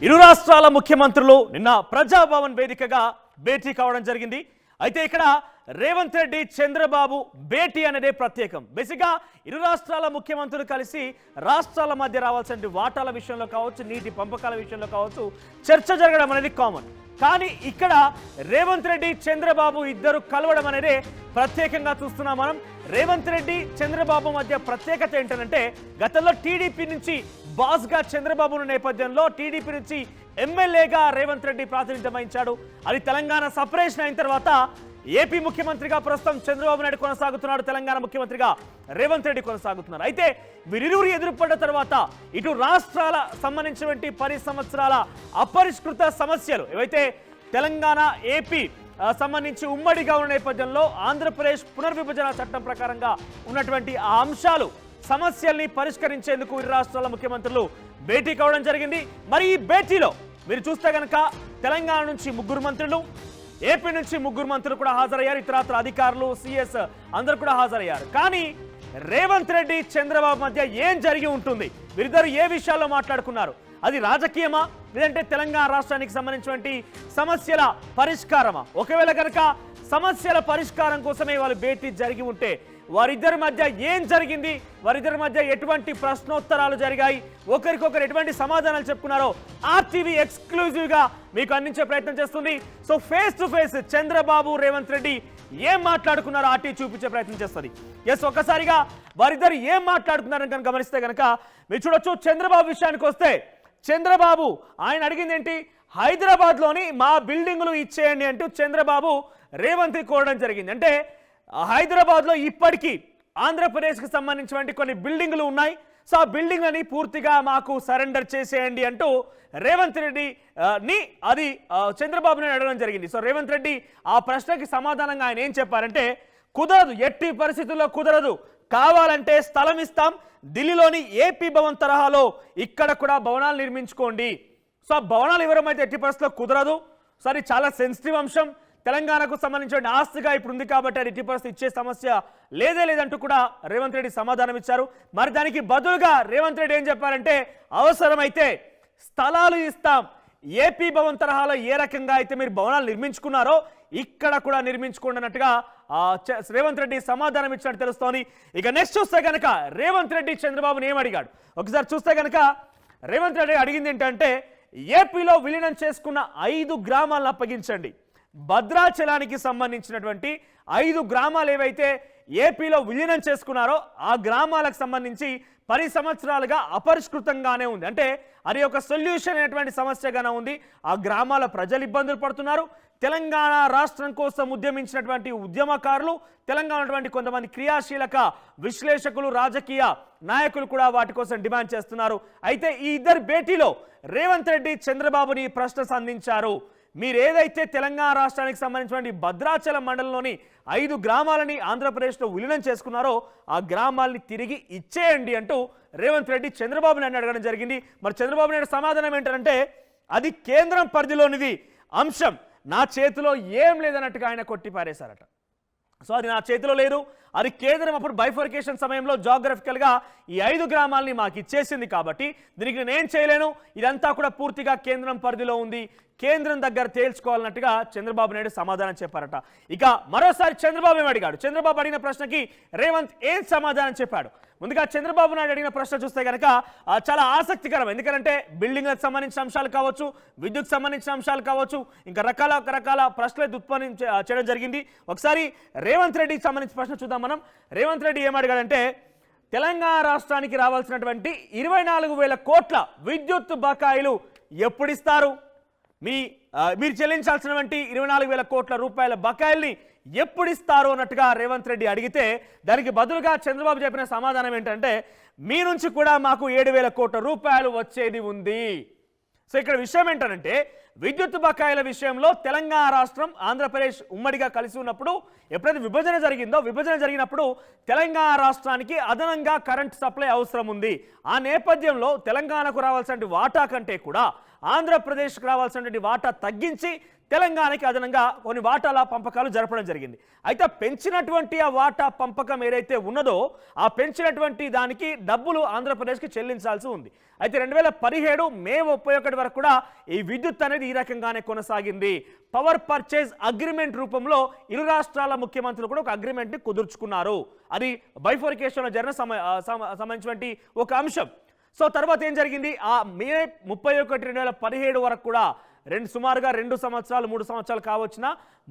ఇరు రాష్ట్రాల ముఖ్యమంత్రులు నిన్న ప్రజాభవన్ వేదికగా భేటీ కావడం జరిగింది. అయితే ఇక్కడ రేవంత్ రెడ్డి చంద్రబాబు భేటీ అనేది ప్రత్యేకం. బేసిక్గా ఇరు రాష్ట్రాల ముఖ్యమంత్రులు కలిసి రాష్ట్రాల మధ్య రావాల్సిన వాటాల విషయంలో కావచ్చు, నీటి పంపకాల విషయంలో కావచ్చు చర్చ జరగడం అనేది కామన్. కానీ ఇక్కడ రేవంత్ రెడ్డి చంద్రబాబు ఇద్దరు కలవడం అనేది ప్రత్యేకంగా చూస్తున్నాం మనం. రేవంత్ రెడ్డి చంద్రబాబు మధ్య ప్రత్యేకత ఏంటంటే గతంలో టీడీపీ నుంచి బాస్గా చంద్రబాబు నేపథ్యంలో టీడీపీ నుంచి ఎమ్మెల్యేగా రేవంత్ రెడ్డి ప్రాతినిధ్యం వహించాడు. అది తెలంగాణ సపరేషన్ అయిన తర్వాత ఏపీ ముఖ్యమంత్రిగా ప్రస్తుతం చంద్రబాబు నాయుడు కొనసాగుతున్నాడు, తెలంగాణ ముఖ్యమంత్రిగా రేవంత్ రెడ్డి కొనసాగుతున్నారు. అయితే వీరిరువురు ఎదురుపడ్డ తర్వాత ఇటు రాష్ట్రాల సంబంధించినటువంటి 10 సంవత్సరాల అపరిష్కృత సమస్యలు ఏవైతే తెలంగాణ ఏపీ సంబంధించి ఉమ్మడిగా ఉన్న నేపథ్యంలో ఆంధ్రప్రదేశ్ పునర్విభజన చట్టం ప్రకారంగా ఉన్నటువంటి ఆ అంశాలు సమస్యల్ని పరిష్కరించేందుకు ఇరు రాష్ట్రాల ముఖ్యమంత్రులు భేటీ కావడం జరిగింది. మరి ఈ భేటీలో మీరు చూస్తే కనుక తెలంగాణ నుంచి 3 మంత్రులు, ఏపీ నుంచి 3 మంత్రులు కూడా హాజరయ్యారు. ఇతరత్ర అధికారులు, సిఎస్ అందరూ కూడా హాజరయ్యారు. కానీ రేవంత్ రెడ్డి చంద్రబాబు మధ్య ఏం జరిగి ఉంటుంది, వీరిద్దరు ఏ విషయాల్లో మాట్లాడుకున్నారు, అది రాజకీయమా లేదంటే తెలంగాణ రాష్ట్రానికి సంబంధించినటువంటి సమస్యల పరిష్కారమా? ఒకవేళ కనుక సమస్యల పరిష్కారం కోసమే వాళ్ళు భేటీ జరిగి ఉంటే వారిద్దరి మధ్య ఏం జరిగింది, వారిద్దరి మధ్య ఎటువంటి ప్రశ్నోత్తరాలు జరిగాయి, ఒకరికొకరు ఎటువంటి సమాధానాలు చెప్పుకున్నారో ఆర్టీవీ ఎక్స్క్లూజివ్గా మీకు అందించే ప్రయత్నం చేస్తుంది. So face to face Chandrababu Revanth Reddy ఏం మాట్లాడుకున్నారో ఆర్టీవీ చూపించే ప్రయత్నం చేస్తుంది. ఎస్, ఒక్కసారిగా వారిద్దరు ఏం మాట్లాడుతున్నారని కనుక గమనిస్తే కనుక మీరు చూడొచ్చు. చంద్రబాబు విషయానికి వస్తే చంద్రబాబు ఆయన అడిగింది ఏంటి, హైదరాబాద్లోని మా బిల్డింగులు ఇచ్చేయండి అంటూ చంద్రబాబు రేవంత్ కోరడం జరిగింది. అంటే హైదరాబాద్లో ఇప్పటికీ ఆంధ్రప్రదేశ్కి సంబంధించినటువంటి కొన్ని బిల్డింగులు ఉన్నాయి, సో ఆ బిల్డింగ్లని పూర్తిగా మాకు సరెండర్ చేసేయండి అంటూ రేవంత్ రెడ్డిని అది చంద్రబాబు నాయుడు అడగడం జరిగింది. సో రేవంత్ రెడ్డి ఆ ప్రశ్నకి సమాధానంగా ఆయన ఏం చెప్పారంటే, కుదరదు, ఎట్టి పరిస్థితుల్లో కుదరదు, కావాలంటే స్థలం ఇస్తాం, ఢిల్లీలోని ఏపీ భవన్ తరహాలో ఇక్కడ కూడా భవనాలు నిర్మించుకోండి. సో ఆ భవనాలు ఇవ్వడం అయితే ఎట్టి పరిస్థితుల్లో కుదరదు. సో అది చాలా సెన్సిటివ్ అంశం, తెలంగాణకు సంబంధించిన ఆస్తిగా ఇప్పుడు ఉంది కాబట్టి అది ఎట్టి పరిస్థితి ఇచ్చే సమస్య లేదంటూ కూడా రేవంత్ రెడ్డి సమాధానం ఇచ్చారు. మరి దానికి బదులుగా రేవంత్ రెడ్డి ఏం చెప్పారంటే, అవసరమైతే స్థలాలు ఇస్తాం, ఏపీ భవన్ తరహాలో ఏ రకంగా అయితే మీరు భవనాలు నిర్మించుకున్నారో ఇక్కడ కూడా నిర్మించుకోండి అన్నట్టుగా రేవంత్ రెడ్డి సమాధానం ఇచ్చినట్టు తెలుస్తోంది. ఇక నెక్స్ట్ చూస్తే కనుక రేవంత్ రెడ్డి చంద్రబాబుని ఏం అడిగాడు ఒకసారి చూస్తే కనుక రేవంత్ రెడ్డి అడిగింది ఏంటంటే, ఏపీలో విలీనం చేసుకున్న 5 గ్రామాలను అప్పగించండి. భద్రాచలానికి సంబంధించినటువంటి 5 గ్రామాలు ఏవైతే ఏపీలో విలీనం చేసుకున్నారో ఆ గ్రామాలకు సంబంధించి 10 సంవత్సరాలుగా అపరిష్కృతంగానే ఉంది. అంటే అది ఒక సొల్యూషన్ అనేటువంటి సమస్యగానే ఉంది. ఆ గ్రామాల ప్రజలు ఇబ్బందులు పడుతున్నారు. తెలంగాణ రాష్ట్రం కోసం ఉద్యమించినటువంటి ఉద్యమకారులు, తెలంగాణ కొంతమంది క్రియాశీలక విశ్లేషకులు, రాజకీయ నాయకులు కూడా వాటి కోసం డిమాండ్ చేస్తున్నారు. అయితే ఈ ఇద్దరు భేటీలో రేవంత్ రెడ్డి చంద్రబాబుని ప్రశ్న సంధించారు. మీరు ఏదైతే తెలంగాణ రాష్ట్రానికి సంబంధించినటువంటి భద్రాచలం మండలంలోని 5 గ్రామాలని ఆంధ్రప్రదేశ్లో విలీనం చేసుకున్నారో ఆ గ్రామాలని తిరిగి ఇచ్చేయండి అంటూ రేవంత్ రెడ్డి చంద్రబాబు నాయుడు అడగడం జరిగింది. మరి చంద్రబాబు నాయుడు సమాధానం ఏంటంటే, అది కేంద్రం పరిధిలోనిది అంశం, నా చేతిలో ఏం లేదన్నట్టుగా ఆయన కొట్టిపారేశారట. సో అది నా చేతిలో లేదు, అది కేంద్రం అప్పుడు బైఫర్కేషన్ సమయంలో జాగ్రఫికల్గా ఈ 5 గ్రామాలని మాకు ఇచ్చేసింది కాబట్టి దీనికి నేను చేయలేను, ఇదంతా కూడా పూర్తిగా కేంద్రం పరిధిలో ఉంది, కేంద్రం దగ్గర తేల్చుకోవాలన్నట్టుగా చంద్రబాబు నాయుడు సమాధానం చెప్పారట. ఇక మరోసారి చంద్రబాబు ఏం అడిగాడు, చంద్రబాబు అడిగిన ప్రశ్నకి రేవంత్ ఏం సమాధానం చెప్పాడు. ముందుగా చంద్రబాబు నాయుడు అడిగిన ప్రశ్న చూస్తే కనుక చాలా ఆసక్తికరం. ఎందుకంటే బిల్డింగ్లకు సంబంధించిన అంశాలు కావచ్చు, విద్యుత్ సంబంధించిన అంశాలు కావచ్చు, ఇంకా రకరకాల ప్రశ్నలు ఉత్పన్నం చేయడం జరిగింది. ఒకసారి రేవంత్ రెడ్డికి సంబంధించిన ప్రశ్న చూద్దాం మనం. రేవంత్ రెడ్డి ఏం అడిగాడంటే, తెలంగాణ రాష్ట్రానికి రావాల్సినటువంటి 24,000 కోట్ల విద్యుత్ బకాయిలు ఎప్పుడిస్తారు, మీరు చెల్లించాల్సినటువంటి 24,000 కోట్ల రూపాయల బకాయిల్ని ఎప్పుడిస్తారు అన్నట్టుగా రేవంత్ రెడ్డి అడిగితే దానికి బదులుగా చంద్రబాబు చెప్పిన సమాధానం ఏంటంటే, మీ నుంచి కూడా మాకు 7,000 కోట్ల రూపాయలు వచ్చేది ఉంది. సో ఇక్కడ విషయం ఏంటంటే, విద్యుత్ బకాయిల విషయంలో తెలంగాణ రాష్ట్రం ఆంధ్రప్రదేశ్ ఉమ్మడిగా కలిసి ఉన్నప్పుడు ఎప్పుడైతే విభజన జరిగిందో, విభజన జరిగినప్పుడు తెలంగాణ రాష్ట్రానికి అదనంగా కరెంట్ సప్లై అవసరం ఉంది. ఆ నేపథ్యంలో తెలంగాణకు రావాల్సిన వాటా కంటే కూడా ఆంధ్రప్రదేశ్కి రావాల్సినటువంటి వాటా తగ్గించి తెలంగాణకి అదనంగా కొన్ని వాటాల పంపకాలు జరపడం జరిగింది. అయితే పెంచినటువంటి ఆ వాటా పంపకం ఏదైతే ఉన్నదో ఆ పెంచినటువంటి దానికి డబ్బులు ఆంధ్రప్రదేశ్కి చెల్లించాల్సి ఉంది. అయితే 2017 మే 31 వరకు కూడా ఈ విద్యుత్ అనేది ఈ రకంగానే కొనసాగింది. పవర్ పర్చేజ్ అగ్రిమెంట్ రూపంలో ఇరు రాష్ట్రాల ముఖ్యమంత్రులు కూడా ఒక అగ్రిమెంట్ని కుదుర్చుకున్నారు. అది బైఫోర్కేషన్లో జరిగిన సంబంధించినటువంటి ఒక అంశం. సో తర్వాత ఏం జరిగింది, ఆ మే 31, 2017 వరకు కూడా సుమారుగా 2 సంవత్సరాలు 3 సంవత్సరాలు కావచ్చిన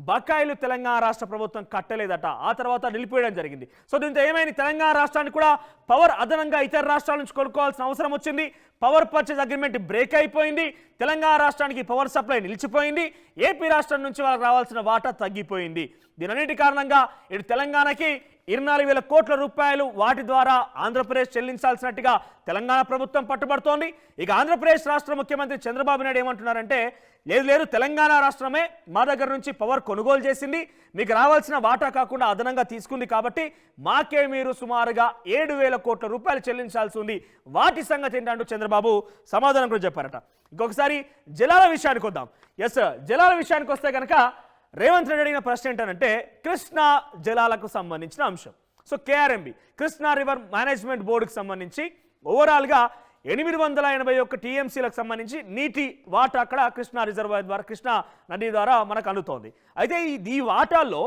బకాయిలు తెలంగాణ రాష్ట్ర ప్రభుత్వం కట్టలేదట. ఆ తర్వాత నిలిపివేయడం జరిగింది. సో దీంతో ఏమైంది, తెలంగాణ రాష్ట్రానికి కూడా పవర్ అదనంగా ఇతర రాష్ట్రాల నుంచి కొనుక్కోవాల్సిన అవసరం వచ్చింది. పవర్ పర్చేజ్ అగ్రిమెంట్ బ్రేక్ అయిపోయింది. తెలంగాణ రాష్ట్రానికి పవర్ సప్లై నిలిచిపోయింది. ఏపీ రాష్ట్రం నుంచి వాళ్ళకి రావాల్సిన వాటా తగ్గిపోయింది. దీనన్నిటి కారణంగా ఇటు తెలంగాణకి 24,000 కోట్ల రూపాయలు వాటి ద్వారా ఆంధ్రప్రదేశ్ చెల్లించాల్సినట్టుగా తెలంగాణ ప్రభుత్వం పట్టుబడుతోంది. ఇక ఆంధ్రప్రదేశ్ రాష్ట్ర ముఖ్యమంత్రి చంద్రబాబు నాయుడు ఏమంటున్నారంటే, లేదు తెలంగాణ రాష్ట్రమే మా దగ్గర నుంచి పవర్ కొనుగోలు చేసింది, మీకు రావాల్సిన వాటా కాకుండా అదనంగా తీసుకుంది, కాబట్టి మాకే మీరు సుమారుగా 7,000 కోట్ల రూపాయలు చెల్లించాల్సి ఉంది, వాటి సంగతి ఏంటంటూ చంద్రబాబు సమాధానం కూడా చెప్పారట. ఇంకొకసారి జలాల విషయానికి వద్దాం. జలాల విషయానికి వస్తే కనుక రేవంత్ రెడ్డి అడిగిన ప్రశ్న ఏంటంటే కృష్ణా జలాలకు సంబంధించిన అంశం. So KRMB Krishna river management బోర్డుకు సంబంధించి ఓవరాల్గా 881 టీఎంసీలకు సంబంధించి నీటి వాటా అక్కడ కృష్ణా రిజర్వాయర్ ద్వారా కృష్ణా నది ద్వారా మనకు అందుతోంది. అయితే ఈ వాటాల్లో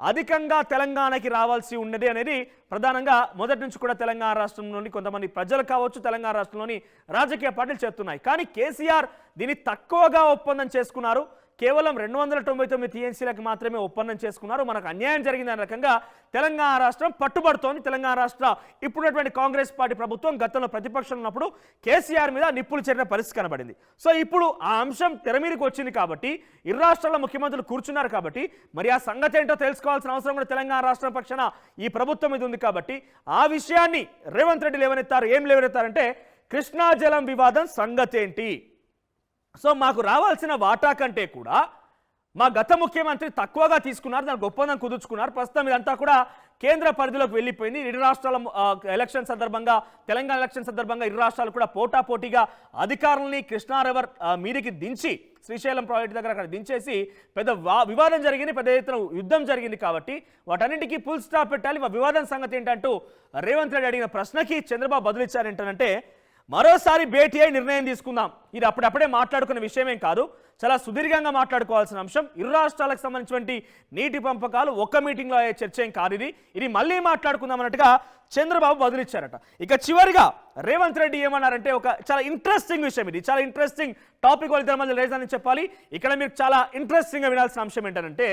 అధికంగా తెలంగాణకి రావాల్సి ఉన్నది అనేది ప్రధానంగా మొదటి నుంచి కూడా తెలంగాణ రాష్ట్రంలోని కొంతమంది ప్రజలు కావచ్చు, తెలంగాణ రాష్ట్రంలోని రాజకీయ పార్టీలు చెప్తున్నాయి. కానీ కేసీఆర్ దీన్ని తక్కువగా ఒప్పందం చేసుకున్నారు. కేవలం 299 టీఎంసీలకు మాత్రమే ఒప్పందం చేసుకున్నారు. మనకు అన్యాయం జరిగిందనే రకంగా తెలంగాణ రాష్ట్రం పట్టుబడుతోంది. తెలంగాణ రాష్ట్ర ఇప్పుడున్నటువంటి కాంగ్రెస్ పార్టీ ప్రభుత్వం గతంలో ప్రతిపక్షం ఉన్నప్పుడు కేసీఆర్ మీద నిప్పులు చెరిన పరిస్థితి కనబడింది. సో ఇప్పుడు ఆ అంశం తెర మీదకి వచ్చింది కాబట్టి ఇరు రాష్ట్రాల ముఖ్యమంత్రులు కూర్చున్నారు కాబట్టి మరి ఆ సంగతి ఏంటో తెలుసుకోవాల్సిన అవసరం కూడా తెలంగాణ రాష్ట్రం పక్షాన ఈ ప్రభుత్వం మీద ఉంది. కాబట్టి ఆ విషయాన్ని రేవంత్ రెడ్డి ఏం లేవనెత్తారంటే కృష్ణా జలం వివాదం సంగతి ఏంటి, సో మాకు రావాల్సిన వాటా కంటే కూడా మా గత ముఖ్యమంత్రి తక్కువగా తీసుకున్నారు, దానికి ఒప్పందం కుదుర్చుకున్నారు. ప్రస్తుతం ఇదంతా కూడా కేంద్ర పరిధిలోకి వెళ్ళిపోయింది. ఇరు రాష్ట్రాల ఎలక్షన్ సందర్భంగా తెలంగాణ ఎలక్షన్ సందర్భంగా ఇరు రాష్ట్రాలు కూడా పోటాపోటీగా అధికారులని కృష్ణా రివర్ మీదికి దించి శ్రీశైలం ప్రాజెక్టు దగ్గర అక్కడ దించేసి పెద్ద వివాదం జరిగింది, పెద్ద ఎత్తున యుద్ధం జరిగింది. కాబట్టి వాటన్నింటికీ ఫుల్ స్టాప్ పెట్టాలి. వివాదం సంగతి ఏంటంటూ రేవంత్ రెడ్డి అడిగిన ప్రశ్నకి చంద్రబాబు బదులిచ్చారు. ఏంటంటే మరోసారి భేటీ అయి నిర్ణయం తీసుకుందాం. ఇది అప్పుడప్పుడే మాట్లాడుకున్న విషయమేం కాదు, చాలా సుదీర్ఘంగా మాట్లాడుకోవాల్సిన అంశం. ఇరు రాష్ట్రాలకు సంబంధించినటువంటి నీటి పంపకాలు ఒక్క మీటింగ్లో అయ్యే చర్చ ఏం కాదు, ఇది మళ్ళీ మాట్లాడుకుందాం అన్నట్టుగా చంద్రబాబు బదులిచ్చారట. ఇక చివరిగా రేవంత్ రెడ్డి ఏమన్నారంటే ఒక చాలా ఇంట్రెస్టింగ్ విషయం, ఇది చాలా ఇంట్రెస్టింగ్ టాపిక్ వాళ్ళిద్దరి మధ్య రేజ్ అని చెప్పాలి. ఇక్కడ మీరు చాలా ఇంట్రెస్టింగ్గా వినాల్సిన అంశం ఏంటంటే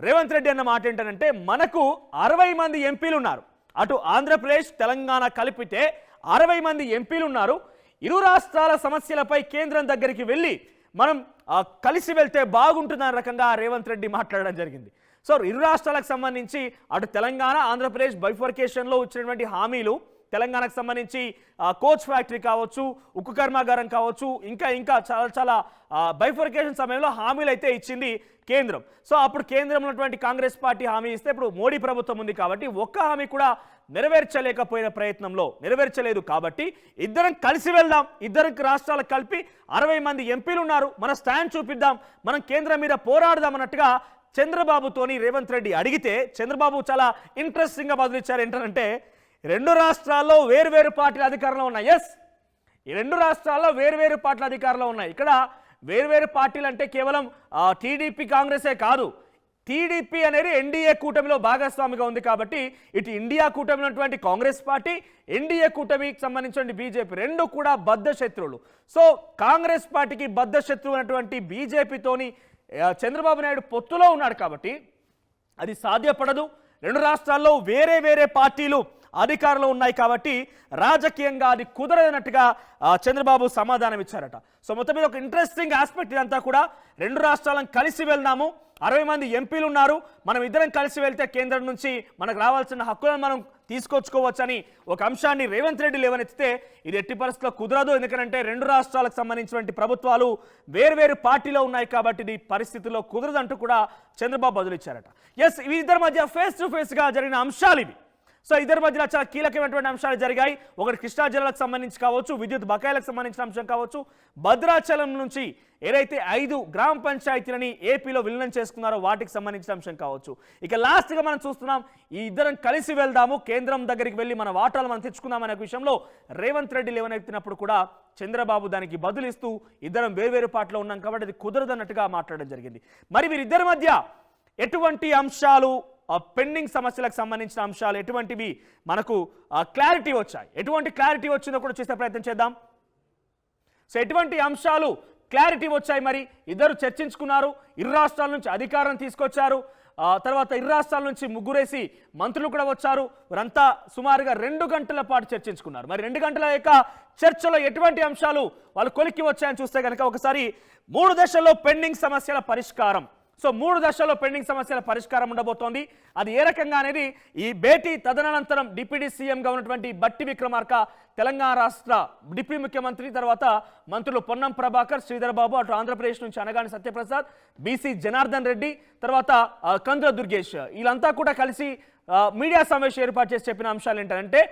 రేవంత్ రెడ్డి అన్న మాట ఏంటంటే మనకు 60 మంది ఎంపీలు ఉన్నారు, అటు ఆంధ్రప్రదేశ్ తెలంగాణ కలిపితే 60 మంది ఎంపీలు ఉన్నారు. ఇరు రాష్ట్రాల సమస్యలపై కేంద్రం దగ్గరికి వెళ్ళి మనం కలిసి వెళ్తే బాగుంటుందన్న రకంగా రేవంత్ రెడ్డి మాట్లాడడం జరిగింది. సో ఇరు రాష్ట్రాలకు సంబంధించి అటు తెలంగాణ ఆంధ్రప్రదేశ్ బైఫర్కేషన్లో వచ్చినటువంటి హామీలు, తెలంగాణకు సంబంధించి కోచ్ ఫ్యాక్టరీ కావచ్చు, ఉక్కు కర్మాగారం కావచ్చు, ఇంకా చాలా బైఫర్కేషన్ సమయంలో హామీలు అయితే ఇచ్చింది కేంద్రం. సో అప్పుడు కేంద్రంలో ఉన్నటువంటి కాంగ్రెస్ పార్టీ హామీ ఇస్తే ఇప్పుడు మోడీ ప్రభుత్వం ఉంది కాబట్టి ఒక్క హామీ కూడా నెరవేర్చలేదు. కాబట్టి ఇద్దరం కలిసి వెళ్దాం, ఇద్దరు రాష్ట్రాలకు కలిపి 60 మంది ఎంపీలు ఉన్నారు, మన స్టాండ్ చూపిద్దాం, మనం కేంద్రం మీద పోరాడదాం అన్నట్టుగా చంద్రబాబుతోని రేవంత్ రెడ్డి అడిగితే చంద్రబాబు చాలా ఇంట్రెస్టింగ్గా బదులిచ్చారు. ఏంటంటే 2 రాష్ట్రాల్లో వేరువేరు పార్టీల అధికారంలో ఉన్నాయి. ఎస్, ఈ 2 రాష్ట్రాల్లో వేరువేరు పార్టీల అధికారంలో ఉన్నాయి. ఇక్కడ వేరువేరు పార్టీలు అంటే కేవలం టీడీపీ కాంగ్రెసే కాదు, టీడీపీ అనేది ఎన్డీఏ కూటమిలో భాగస్వామిగా ఉంది. కాబట్టి ఇటు ఇండియా కూటమిలో ఉన్నటువంటి కాంగ్రెస్ పార్టీ, ఎన్డీఏ కూటమికి సంబంధించిన బీజేపీ రెండు కూడా బద్ధ శత్రువులు. సో కాంగ్రెస్ పార్టీకి బద్ధ శత్రువు అయినటువంటి బీజేపీతోని చంద్రబాబు నాయుడు పొత్తులో ఉన్నాడు కాబట్టి అది సాధ్యపడదు. 2 రాష్ట్రాల్లో వేరే పార్టీలు అధికారంలో ఉన్నాయి కాబట్టి రాజకీయంగా అది కుదరదన్నట్టుగా చంద్రబాబు సమాధానం ఇచ్చారట. సో మొత్తం మీద ఒక ఇంట్రెస్టింగ్ ఆస్పెక్ట్ ఇదంతా కూడా. 2 రాష్ట్రాలను కలిసి వెళ్దాము, 60 మంది ఎంపీలు ఉన్నారు, మనం ఇద్దరం కలిసి వెళ్తే కేంద్రం నుంచి మనకు రావాల్సిన హక్కులను మనం తీసుకొచ్చుకోవచ్చని ఒక అంశాన్ని రేవంత్ రెడ్డి లేవనెత్తితే ఇది ఎట్టి పరిస్థితుల్లో కుదరదు. ఎందుకంటే 2 రాష్ట్రాలకు సంబంధించినటువంటి ప్రభుత్వాలు వేరువేరు పార్టీలో ఉన్నాయి కాబట్టి ఇది పరిస్థితుల్లో కుదరదంటూ కూడా చంద్రబాబు బదులిచ్చారట. ఎస్, ఇద్దరి మధ్య ఫేస్ టు ఫేస్గా జరిగిన అంశాలు ఇవి. సో ఇద్దరి మధ్యలో చాలా కీలకమైనటువంటి అంశాలు జరిగాయి. ఒకటి కృష్ణా జిల్లాలకు సంబంధించి కావచ్చు, విద్యుత్ బకాయిలకు సంబంధించిన అంశం కావచ్చు, భద్రాచలం నుంచి ఏదైతే 5 గ్రామ పంచాయతీలని ఏపీలో విలీనం చేసుకున్నారో వాటికి సంబంధించిన అంశం కావచ్చు. ఇక లాస్ట్గా మనం చూస్తున్నాం, ఈ ఇద్దరం కలిసి వెళ్దాము, కేంద్రం దగ్గరికి వెళ్ళి మన వాటాలు మనం తెచ్చుకుందాం అనే విషయంలో రేవంత్ రెడ్డి లేవనెత్తినప్పుడు కూడా చంద్రబాబు దానికి బదులిస్తూ ఇద్దరం వేరువేరు పార్టీలో ఉన్నాం కాబట్టి అది కుదరదన్నట్టుగా మాట్లాడడం జరిగింది. మరి వీరిద్దరి మధ్య ఎటువంటి అంశాలు, పెండింగ్ సమస్యలకు సంబంధించిన అంశాలు ఎటువంటివి మనకు క్లారిటీ వచ్చాయి, ఎటువంటి క్లారిటీ వచ్చిందో కూడా చూసే ప్రయత్నం చేద్దాం. సో ఎటువంటి అంశాలు క్లారిటీ వచ్చాయి, మరి ఇద్దరు చర్చించుకున్నారు, ఇరు రాష్ట్రాల నుంచి అధికారం తీసుకొచ్చారు, తర్వాత ఇరు రాష్ట్రాల నుంచి ముగ్గురేసి మంత్రులు కూడా వచ్చారు. వారంతా సుమారుగా 2 గంటల పాటు చర్చించుకున్నారు. మరి 2 గంటల యొక్క చర్చలో ఎటువంటి అంశాలు వాళ్ళు కొలిక్కి వచ్చాయని చూస్తే కనుక ఒకసారి 3 దశల్లో పెండింగ్ సమస్యల పరిష్కారం. సో 3 దశల్లో పెండింగ్ సమస్యల పరిష్కారం ఉండబోతోంది. అది ఏ రకంగా అనేది ఈ భేటీ తదనంతరం డిప్యూటీ సీఎంగా ఉన్నటువంటి బట్టి విక్రమార్క, తెలంగాణ రాష్ట్ర డిప్యూటీ ముఖ్యమంత్రి, తర్వాత మంత్రులు పొన్నం ప్రభాకర్, శ్రీధర్ బాబు, అటు ఆంధ్రప్రదేశ్ నుంచి అనగాని సత్యప్రసాద్, బీసీ జనార్దన్ రెడ్డి, తర్వాత కందుల దుర్గేష్, వీళ్ళంతా కూడా కలిసి మీడియా సమావేశం ఏర్పాటు చేసి చెప్పిన అంశాలు ఏంటంటే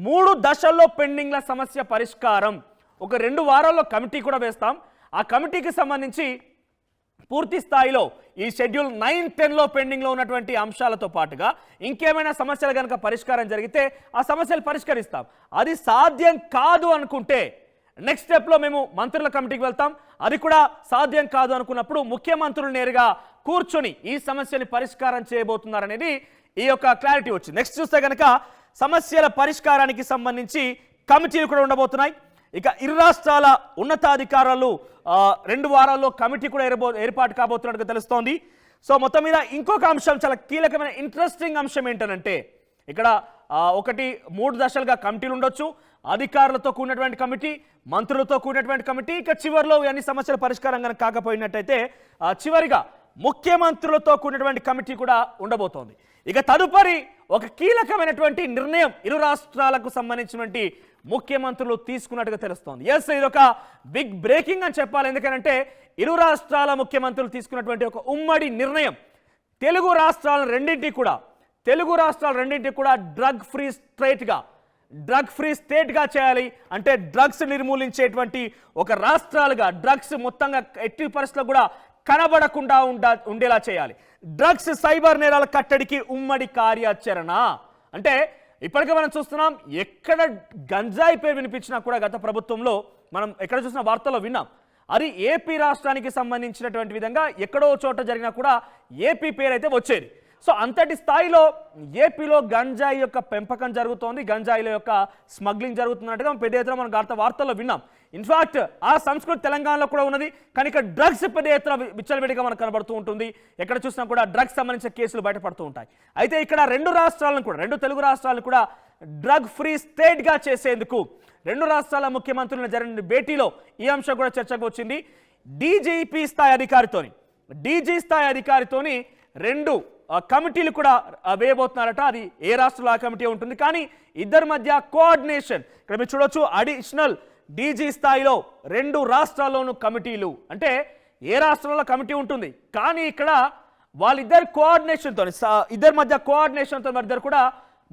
3 దశల్లో పెండింగ్ల సమస్య పరిష్కారం. ఒక 2 వారాల్లో కమిటీ కూడా వేస్తాం. ఆ కమిటీకి సంబంధించి పూర్తి స్థాయిలో ఈ షెడ్యూల్ 9, 10లో పెండింగ్లో ఉన్నటువంటి అంశాలతో పాటుగా ఇంకేమైనా సమస్యలు కనుక పరిష్కారం జరిగితే ఆ సమస్యలు పరిష్కరిస్తాం. అది సాధ్యం కాదు అనుకుంటే నెక్స్ట్ స్టెప్లో మేము మంత్రుల కమిటీకి వెళ్తాం. అది కూడా సాధ్యం కాదు అనుకున్నప్పుడు ముఖ్యమంత్రులు నేరుగా కూర్చొని ఈ సమస్యని పరిష్కారం చేయబోతున్నారనేది ఈ యొక్క క్లారిటీ వచ్చింది. నెక్స్ట్ చూస్తే కనుక సమస్యల పరిష్కారానికి సంబంధించి కమిటీలు కూడా ఉండబోతున్నాయి. ఇక ఇరు రాష్ట్రాల ఉన్నతాధికారులు 2 వారాల్లో కమిటీ కూడా ఏర్పాటు కాబోతున్నట్టుగా తెలుస్తోంది. సో మొత్తం మీద ఇంకొక అంశం, చాలా కీలకమైన ఇంట్రెస్టింగ్ అంశం ఏంటంటే ఇక్కడ 3 దశలుగా కమిటీలు ఉండొచ్చు. అధికారులతో కూడినటువంటి కమిటీ, మంత్రులతో కూడినటువంటి కమిటీ, ఇక చివరిలో అన్ని సమస్యల పరిష్కారం కనుక కాకపోయినట్టయితే చివరిగా ముఖ్యమంత్రులతో కూడినటువంటి కమిటీ కూడా ఉండబోతోంది. ఇక తదుపరి ఒక కీలకమైనటువంటి నిర్ణయం ఇరు రాష్ట్రాలకు సంబంధించినటువంటి ముఖ్యమంత్రులు తీసుకున్నట్టుగా తెలుస్తోంది. ఎస్, ఇది ఒక బిగ్ బ్రేకింగ్ అని చెప్పాలి. ఎందుకంటే ఇరు రాష్ట్రాల ముఖ్యమంత్రులు తీసుకున్నటువంటి ఒక ఉమ్మడి నిర్ణయం తెలుగు రాష్ట్రాల రెండింటికి కూడా డ్రగ్ ఫ్రీ స్టేట్గా చేయాలి. అంటే డ్రగ్స్ నిర్మూలించేటువంటి ఒక రాష్ట్రాలుగా, డ్రగ్స్ మొత్తంగా ఎట్టి పరిస్థితుల్లో కూడా కనబడకుండా ఉండేలా చేయాలి. డ్రగ్స్ సైబర్ నేరాల కట్టడికి ఉమ్మడి కార్యాచరణ. అంటే ఇప్పటికే మనం చూస్తున్నాం, ఎక్కడ గంజాయి పేరు వినిపించినా కూడా గత ప్రభుత్వంలో మనం ఎక్కడ చూసిన వార్తల్లో విన్నాం. అది ఏపీ రాష్ట్రానికి సంబంధించినటువంటి విధంగా ఎక్కడో చోట జరిగినా కూడా ఏపీ పేరు అయితే వచ్చేది. సో అంతటి స్థాయిలో ఏపీలో గంజాయి యొక్క పెంపకం జరుగుతోంది, గంజాయిల యొక్క స్మగ్లింగ్ జరుగుతున్నట్టుగా పెద్ద ఎత్తున మనం గత వార్తల్లో విన్నాం. ఇన్ఫాక్ట్ ఆ సంస్కృతి తెలంగాణలో కూడా ఉన్నది, కానీ ఇక్కడ డ్రగ్స్ పెద్ద ఎత్తున విచ్చలవిడిగా మనకు కనబడుతూ ఉంటుంది. ఎక్కడ చూసినా కూడా డ్రగ్స్ సంబంధించిన కేసులు బయటపడుతూ ఉంటాయి. అయితే ఇక్కడ 2 తెలుగు రాష్ట్రాలను కూడా డ్రగ్ ఫ్రీ స్టేట్గా చేసేందుకు 2 రాష్ట్రాల ముఖ్యమంత్రులను జరిగిన భేటీలో ఈ అంశం కూడా చర్చకు వచ్చింది. డీజీ స్థాయి అధికారితోని 2 కమిటీలు కూడా వేయబోతున్నారట. అది ఏ రాష్ట్రంలో ఆ కమిటీ ఉంటుంది, కానీ ఇద్దరి మధ్య కోఆర్డినేషన్ ఇక్కడ మీరు చూడొచ్చు. అడిషనల్ డీజీ స్థాయిలో 2 రాష్ట్రాల్లోనూ కమిటీలు, అంటే ఏ రాష్ట్రంలో కమిటీ ఉంటుంది, కానీ ఇక్కడ వాళ్ళిద్దరు కోఆర్డినేషన్తో, ఇద్దరి మధ్య కోఆర్డినేషన్తో ఇద్దరు కూడా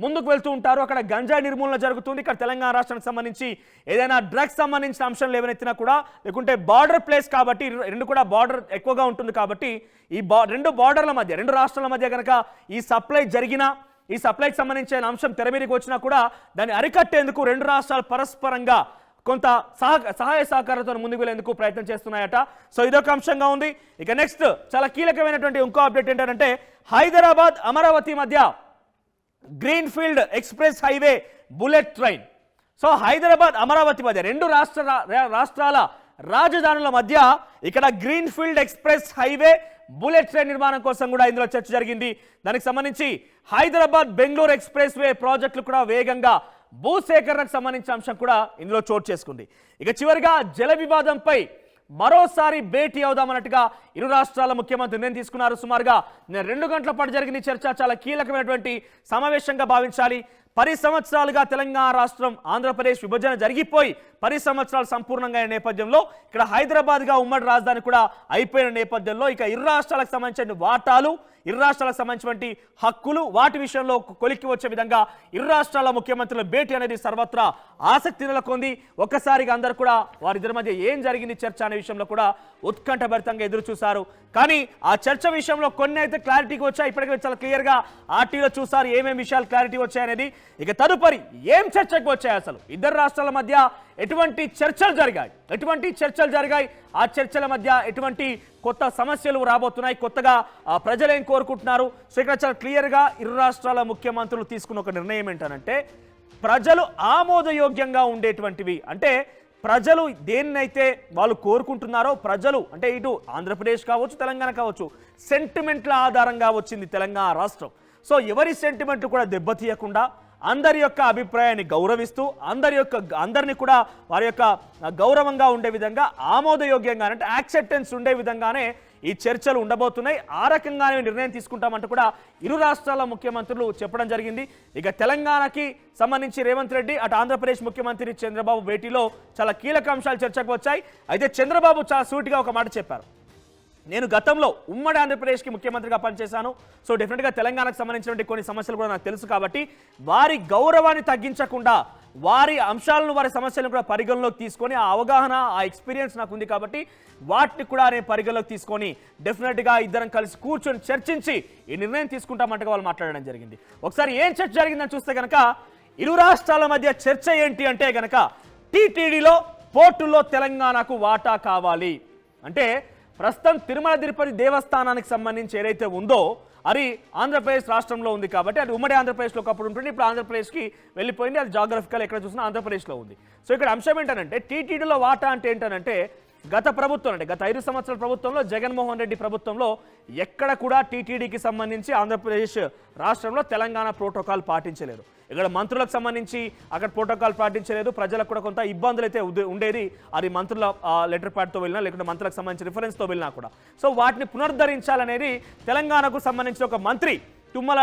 ముందుకు వెళ్తూ ఉంటారు. అక్కడ గంజాయి నిర్మూలన జరుగుతుంది. ఇక్కడ తెలంగాణ రాష్ట్రానికి సంబంధించి ఏదైనా డ్రగ్స్ సంబంధించిన అంశాలు ఏవైనా కూడా, లేకుంటే బార్డర్ ప్లేస్ కాబట్టి 2 కూడా బార్డర్ ఎక్కువగా ఉంటుంది కాబట్టి ఈ 2 బార్డర్ల మధ్య, 2 రాష్ట్రాల మధ్య కనుక ఈ సప్లై జరిగినా, ఈ సప్లైకి సంబంధించిన అంశం తెర మీదకి వచ్చినా కూడా దాన్ని అరికట్టేందుకు 2 రాష్ట్రాలు పరస్పరంగా కొంత సహాయ సహకారంతో ముందుకు వెళ్లేందుకు ప్రయత్నం చేస్తున్నాయట. సో ఇదొక అంశంగా ఉంది. ఇక నెక్స్ట్ చాలా కీలకమైనటువంటి ఇంకో అప్డేట్ ఏంటంటే హైదరాబాద్ అమరావతి మధ్య greenfield express highway bullet train. So Hyderabad Amaravati మధ్య 2 రాష్ట్రాల రాజధానుల మధ్య ఇక్కడ greenfield express highway bullet train నిర్మాణం కోసం కూడా ఇందులో చర్చ జరిగింది. దానికి సంబంధించి హైదరాబాద్ బెంగళూరు ఎక్స్ప్రెస్ వే ప్రాజెక్టులు కూడా వేగంగా భూసేకరణకు సంబంధించిన అంశం కూడా ఇందులో చోటు చేసుకుంది. ఇక చివరిగా జల వివాదంపై మరోసారి భేటీ అవుదామన్నట్టుగా ఇరు రాష్ట్రాల ముఖ్యమంత్రి నిర్ణయం తీసుకున్నారు. సుమారుగా 2 గంటల పాటు జరిగిన చర్చ చాలా కీలకమైనటువంటి సమావేశంగా భావించాలి. 10 సంవత్సరాలుగా తెలంగాణ రాష్ట్రం ఆంధ్రప్రదేశ్ విభజన జరిగిపోయి 10 సంవత్సరాలు సంపూర్ణంగా అయిన నేపథ్యంలో ఇక్కడ హైదరాబాద్గా ఉమ్మడి రాజధాని కూడా అయిపోయిన నేపథ్యంలో ఇక ఇరు రాష్ట్రాలకు సంబంధించిన వాటాలు ఇరు రాష్ట్రాలకు సంబంధించినటువంటి హక్కులు వాటి విషయంలో కొలిక్కి వచ్చే విధంగా ఇరు రాష్ట్రాల ముఖ్యమంత్రుల భేటీ అనేది సర్వత్రా ఆసక్తి నెలకొంది. ఒక్కసారిగా అందరూ కూడా వారిద్దరి మధ్య ఏం జరిగింది చర్చ అనే విషయంలో కూడా ఉత్కంఠభరితంగా ఎదురు చూశారు. కానీ ఆ చర్చ విషయంలో కొన్ని అయితే క్లారిటీకి వచ్చాయి. ఇప్పటికే చాలా క్లియర్గా ఆర్టీలో చూసారు ఏమేమి విషయాలు క్లారిటీ వచ్చాయనేది. ఇక తదుపరి ఏం చర్చకు వచ్చాయి, అసలు ఇద్దరు రాష్ట్రాల మధ్య ఎటువంటి చర్చలు జరిగాయి, ఆ చర్చల మధ్య ఎటువంటి కొత్త సమస్యలు రాబోతున్నాయి, కొత్తగా ప్రజలు ఏం కోరుకుంటున్నారు. సో ఇక్కడ చాలా క్లియర్గా ఇరు రాష్ట్రాల ముఖ్యమంత్రులు తీసుకున్న ఒక నిర్ణయం ఏంటంటే ప్రజలు ఆమోదయోగ్యంగా ఉండేటువంటివి, అంటే ప్రజలు దేన్నైతే వాళ్ళు కోరుకుంటున్నారో ప్రజలు అంటే ఇటు ఆంధ్రప్రదేశ్ కావచ్చు తెలంగాణ కావచ్చు సెంటిమెంట్ల ఆధారంగా వచ్చింది తెలంగాణ రాష్ట్రం. సో ఎవరి సెంటిమెంట్లు కూడా దెబ్బతీయకుండా అందరి యొక్క అభిప్రాయాన్ని గౌరవిస్తూ అందరినీ కూడా వారి యొక్క గౌరవంగా ఉండే విధంగా ఆమోదయోగ్యంగా అంటే యాక్సెప్టెన్స్ ఉండే విధంగానే ఈ చర్చలు ఉండబోతున్నాయి. ఆ రకంగానే నిర్ణయం తీసుకుంటామంటూ కూడా ఇరు రాష్ట్రాల ముఖ్యమంత్రులు చెప్పడం జరిగింది. ఇక తెలంగాణకి సంబంధించి రేవంత్ రెడ్డి అటు ఆంధ్రప్రదేశ్ ముఖ్యమంత్రి చంద్రబాబు భేటీలో చాలా కీలక అంశాలు చర్చకు వచ్చాయి. అయితే చంద్రబాబు చాలా సూటిగా ఒక మాట చెప్పారు. నేను గతంలో ఉమ్మడి ఆంధ్రప్రదేశ్కి ముఖ్యమంత్రిగా పనిచేశాను. సో డెఫినెట్గా తెలంగాణకు సంబంధించినటువంటి కొన్ని సమస్యలు కూడా నాకు తెలుసు కాబట్టి వారి గౌరవాన్ని తగ్గించకుండా వారి అంశాలను వారి సమస్యలను కూడా పరిగణలోకి తీసుకొని ఆ అవగాహన ఆ ఎక్స్పీరియన్స్ నాకు ఉంది కాబట్టి వాటిని కూడా నేను పరిగణలోకి తీసుకొని డెఫినెట్గా ఇద్దరం కలిసి కూర్చొని చర్చించి ఈ నిర్ణయం తీసుకుంటామంటగా వాళ్ళు మాట్లాడడం జరిగింది. ఒకసారి ఏం చర్చ జరిగిందని చూస్తే కనుక ఇరు రాష్ట్రాల మధ్య చర్చ ఏంటి అంటే కనుక టీటీడీలో పోర్టుల్లో తెలంగాణకు వాటా కావాలి అంటే ప్రస్తుతం తిరుమల తిరుపతి దేవస్థానానికి సంబంధించి ఏదైతే ఉందో అది ఆంధ్రప్రదేశ్ రాష్ట్రంలో ఉంది కాబట్టి అది ఉమ్మడి ఆంధ్రప్రదేశ్లో ఒకప్పుడు ఉంటుంది, ఇప్పుడు ఆంధ్రప్రదేశ్కి వెళ్ళిపోయింది. అది జాగ్రఫికల్ ఎక్కడ చూసినా ఆంధ్రప్రదేశ్లో ఉంది. సో ఇక్కడ అంశం ఏంటంటే టీటీడీలో వాటా అంటే ఏంటంటే గత 5 సంవత్సరాల ప్రభుత్వంలో జగన్మోహన్ రెడ్డి ప్రభుత్వంలో ఎక్కడ కూడా టీటీడీకి సంబంధించి ఆంధ్రప్రదేశ్ రాష్ట్రంలో తెలంగాణ ప్రోటోకాల్ పాటించలేదు. ఇక్కడ మంత్రులకు సంబంధించి అక్కడ ప్రోటోకాల్ పాటించలేదు. ప్రజలకు కూడా కొంత ఇబ్బందులు అయితే ఉండేది. అది మంత్రుల లెటర్ ప్యాడ్తో వెళ్ళినా లేకుంటే మంత్రులకు సంబంధించి రిఫరెన్స్తో వెళ్ళినా కూడా. సో వాటిని పునరుద్ధరించాలనేది తెలంగాణకు సంబంధించిన ఒక మంత్రి తుమ్మల